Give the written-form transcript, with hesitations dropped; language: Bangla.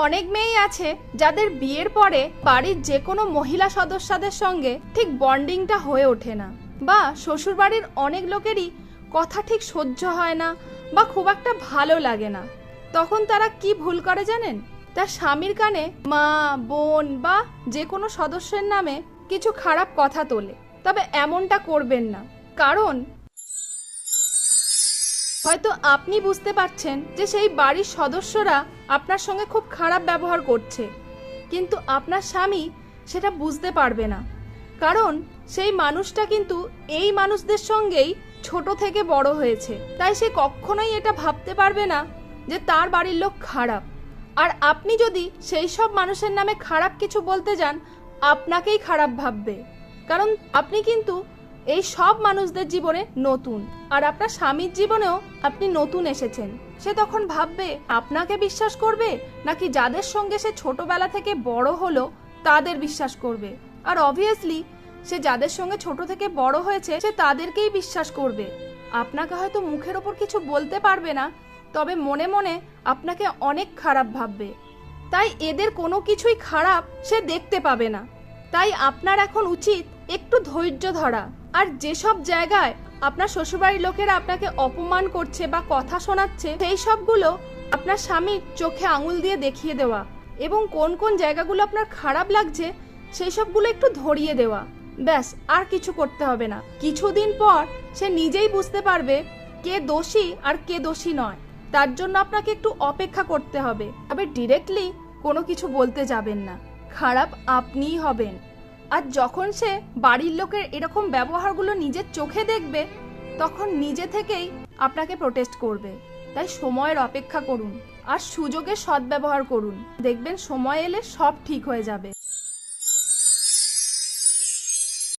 অনেক মেয়েই আছে যাদের বিয়ের পরে বাড়ির যে কোনো মহিলা সদস্যদের সঙ্গে ঠিক বন্ডিংটা হয়ে ওঠে না, বা শ্বশুরবাড়ির অনেক লোকেরই কথা ঠিক সহ্য হয় না বা খুব একটা ভালো লাগে না। তখন তারা কি ভুল করে জানেন? তার স্বামীর কানে মা, বোন বা যে কোনো সদস্যের নামে কিছু খারাপ কথা তোলে। তবে এমনটা করবেন না, কারণ হয়তো আপনি বুঝতে পারছেন যে সেই বাড়ির সদস্যরা আপনার সঙ্গে খুব খারাপ ব্যবহার করছে, কিন্তু আপনার স্বামী সেটা বুঝতে পারবে না, কারণ সেই মানুষটা কিন্তু এই মানুষদের সঙ্গেই ছোট থেকে বড় হয়েছে। তাই সে কখনোই এটা ভাবতে পারবে না যে তার বাড়ির লোক খারাপ। আর আপনি যদি সেই সব মানুষের নামে খারাপ কিছু বলতে যান, আপনাকেই খারাপ ভাববে, কারণ আপনি কিন্তু এই সব মানুষদের জীবনে নতুন, আর আপনার স্বামীর জীবনেও আপনি নতুন এসেছেন। সে তখন ভাববে আপনাকে বিশ্বাস করবে নাকি যাদের সঙ্গে সে ছোটবেলা থেকে বড় হলো তাদের বিশ্বাস করবে। আর অবভিয়াসলি সে যাদের সঙ্গে ছোট থেকে বড় হয়েছে সে তাদেরকেই বিশ্বাস করবে। আপনাকে হয়তো মুখের ওপর কিছু বলতে পারবে না, তবে মনে মনে আপনাকে অনেক খারাপ ভাববে। তাই এদের কোনো কিছুই খারাপ সে দেখতে পাবে না। তাই আপনার এখন উচিত একটু ধৈর্য ধরা, আর যেসব জায়গায় আপনার শ্বশুরবাড়ির লোকেরা আপনাকে অপমান করছে বা কথা শোনাচ্ছে সেই সবগুলো আপনার স্বামীর চোখে আঙুল দিয়ে দেখিয়ে দেওয়া, এবং কোন কোন জায়গাগুলো আপনার খারাপ লাগছে সেই সবগুলো একটু ধরিয়ে দেওয়া। ব্যাস, আর কিছু করতে হবে না। কিছুদিন পর সে নিজেই বুঝতে পারবে কে দোষী আর কে দোষী নয়। তার জন্য আপনাকে একটু অপেক্ষা করতে হবে, তবে ডিরেক্টলি কোনো কিছু বলতে যাবেন না, খারাপ আপনিই হবেন। আর যখন সে বাড়ির লোকের এরকম ব্যবহারগুলো নিজের চোখে দেখবে তখন নিজে থেকেই আপনাকে প্রোটেস্ট করবে। তাই সময়ের অপেক্ষা করুন আর সুযোগের সদ্ব্যবহার করুন, দেখবেন সময় এলে সব ঠিক হয়ে যাবে।